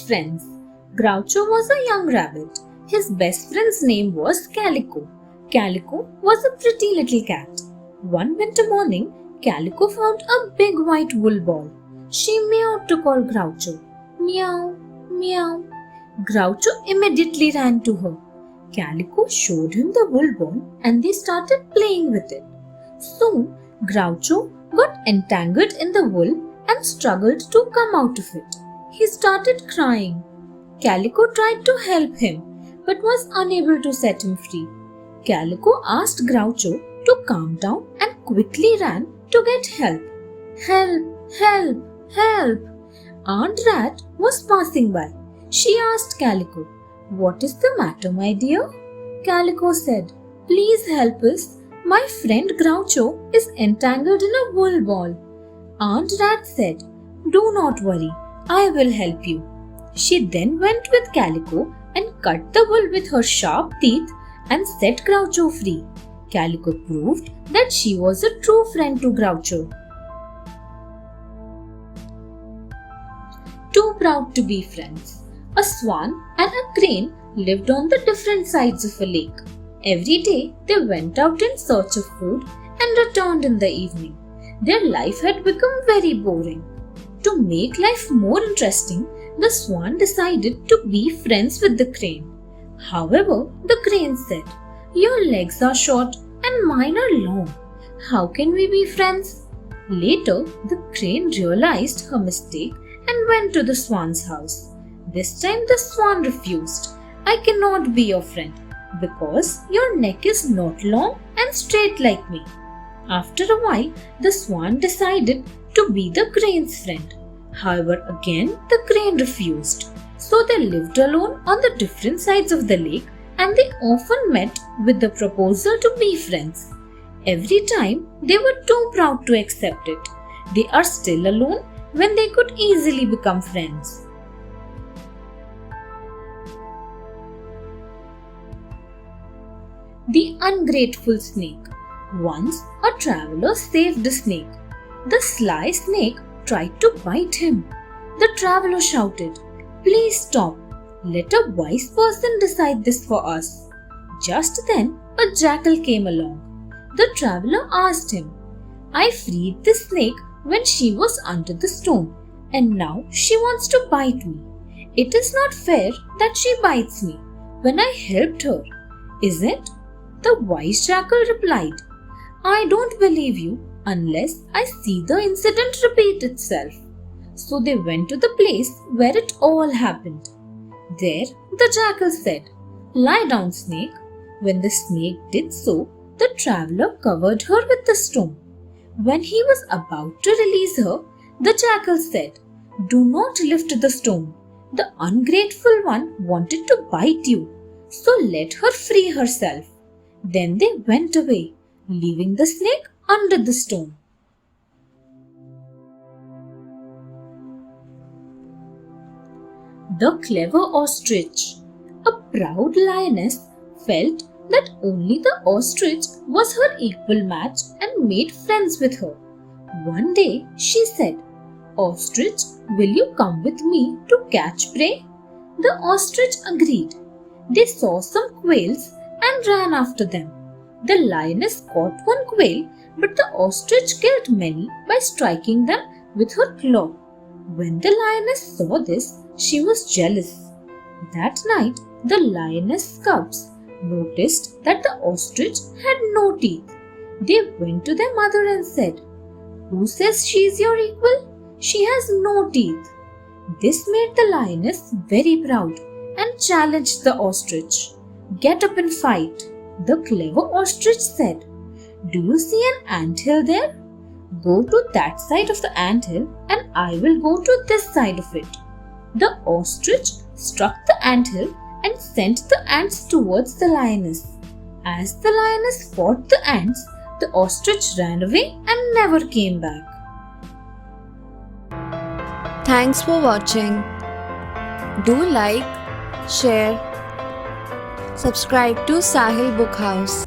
friends. Groucho was a young rabbit. His best friend's name was Calico. Calico was a pretty little cat. One winter morning, Calico found a big white wool ball. She meowed to call Groucho. Meow, meow. Groucho immediately ran to her. Calico showed him the wool ball and they started playing with it. Soon, Groucho got entangled in the wool and struggled to come out of it. He started crying. Calico tried to help him but was unable to set him free. Calico asked Groucho to calm down and quickly ran to get help. Help! Help! Help! Aunt Rat was passing by. She asked Calico, "What is the matter, my dear?" Calico said, "Please help us. My friend Groucho is entangled in a wool ball." Aunt Rat said, "Do not worry. I will help you." She then went with Calico and cut the wool with her sharp teeth and set Groucho free. Calico proved that she was a true friend to Groucho. Too proud to be friends. A swan and a crane lived on the different sides of a lake. Every day they went out in search of food and returned in the evening. Their life had become very boring. To make life more interesting, the swan decided to be friends with the crane. However, the crane said, "Your legs are short and mine are long. How can we be friends?" Later, the crane realized her mistake and went to the swan's house. This time the swan refused. "I cannot be your friend because your neck is not long and straight like me." After a while, the swan decided to be the crane's friend. However, again the crane refused. So they lived alone on the different sides of the lake and they often met with the proposal to be friends. Every time they were too proud to accept it. They are still alone when they could easily become friends. The Ungrateful Snake. Once a traveler saved a snake. The sly snake tried to bite him. The traveler shouted, "Please stop. Let a wise person decide this for us." Just then, a jackal came along. The traveler asked him, "I freed the snake when she was under the stone, and now she wants to bite me. It is not fair that she bites me when I helped her, is it?" The wise jackal replied, "I don't believe you unless I see the incident repeat itself." So they went to the place where it all happened. There, the jackal said, "Lie down, snake." When the snake did so, the traveler covered her with the stone. When he was about to release her, the jackal said, "Do not lift the stone. The ungrateful one wanted to bite you, so let her free herself." Then they went away, leaving the snake under the stone. The Clever Ostrich. A proud lioness felt that only the ostrich was her equal match and made friends with her. One day she said, "Ostrich, will you come with me to catch prey?" The ostrich agreed. They saw some quails and ran after them. The lioness caught one quail, but the ostrich killed many by striking them with her claw. When the lioness saw this, she was jealous. That night, the lioness cubs noticed that the ostrich had no teeth. They went to their mother and said, "Who says she is your equal? She has no teeth." This made the lioness very proud and challenged the ostrich. "Get up and fight." The Clever Ostrich said, "Do you see an anthill there? Go to that side of the anthill and I will go to this side of it." The ostrich struck the anthill and sent the ants towards the lioness. As the lioness fought the ants, the ostrich ran away and never came back. Thanks for watching. Do like, share, subscribe to Sahil Book House.